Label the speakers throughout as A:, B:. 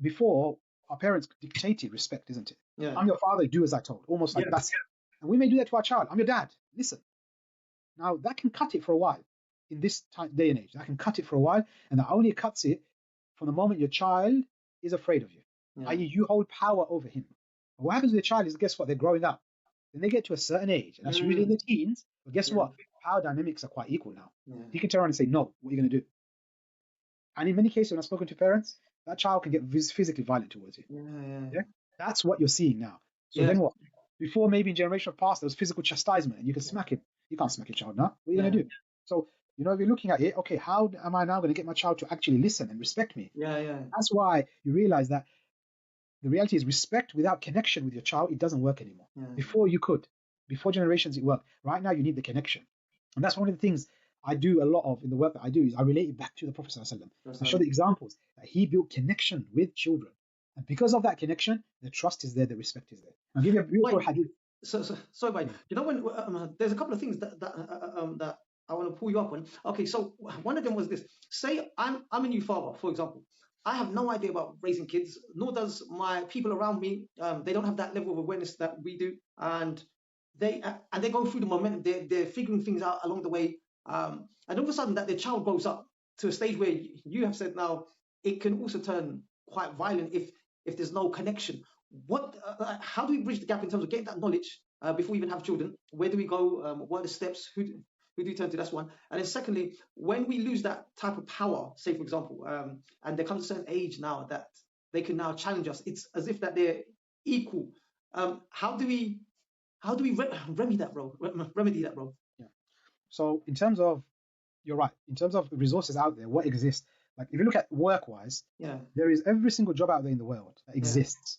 A: before, our parents dictated respect, isn't it?
B: Yeah.
A: I'm your father, do as I told, almost like that's it. And we may do that to our child. I'm your dad, listen. Now, that can cut it for a while. In this day and age, that can cut it for a while, and that only cuts it from the moment your child is afraid of you, i.e. you hold power over him. And what happens with your child is, guess what? They're growing up. Then they get to a certain age, and that's usually in the teens. But guess what? Power dynamics are quite equal now. He can turn around and say, no, what are you going to do? And in many cases, when I've spoken to parents, that child can get physically violent towards you. Yeah? That's what you're seeing now. So then what? Before, maybe in generation past, there was physical chastisement, and you can smack him. You can't smack your child now. What are you going to do? So, if you're looking at it, okay, how am I now going to get my child to actually listen and respect me? That's why you realize that the reality is, respect without connection with your child, it doesn't work anymore. Before generations, it worked. Right now, you need the connection. And that's one of the things I do a lot of in the work that I do, is I relate it back to the Prophet ﷺ. I show the examples that he built connection with children. And because of that connection, the trust is there, the respect is there. I'll give you a beautiful hadith.
B: So, when there's a couple of things that I want to pull you up on. Okay, so one of them was this. Say I'm a new father, for example. I have no idea about raising kids, nor does my people around me. They don't have that level of awareness that we do, and they go through the momentum. They're figuring things out along the way, and all of a sudden that their child grows up to a stage where you have said now it can also turn quite violent if there's no connection. How do we bridge the gap in terms of getting that knowledge before we even have children? Where do we go? What are the steps? Who do you turn to? That's one. And then secondly, when we lose that type of power, say for example, and there comes a certain age now that they can now challenge us, it's as if that they're equal. How do we remedy that, bro?
A: Yeah. So in terms of, you're right, in terms of resources out there, what exists, like if you look at work-wise, there is every single job out there in the world that exists.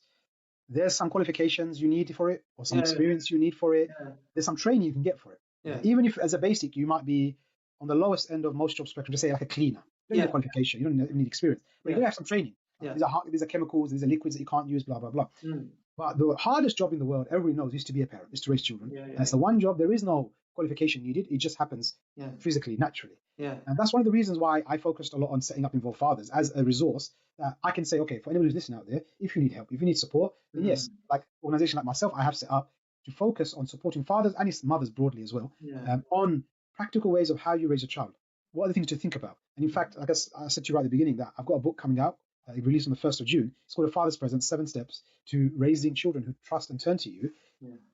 A: There's some qualifications you need for it, or some experience you need for it. There's some training you can get for it. Even if as a basic you might be on the lowest end of most job spectrum, just say like a cleaner. You don't need a qualification, you don't need experience, but you do have some training. These are chemicals, these are liquids that you can't use, blah blah blah. But the hardest job in the world, everybody knows, is to be a parent, is to raise children. And it's the one job, there is no qualification needed, it just happens physically, naturally. And that's one of the reasons why I focused a lot on setting up Involved Fathers as a resource that I can say, okay, for anybody who's listening out there, if you need help, if you need support, then yes, like organization like myself, I have set up to focus on supporting fathers and his mothers broadly as well, on practical ways of how you raise a child. What are the things to think about? And in fact, like I said to you right at the beginning, that I've got a book coming out, released on the 1st of June. It's called A Father's Present, 7 Steps to Raising Children Who Trust and Turn to You.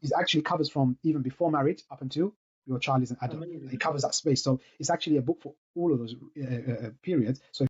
A: It actually covers from even before marriage up until your child is an adult. It covers that space. So it's actually a book for all of those periods. So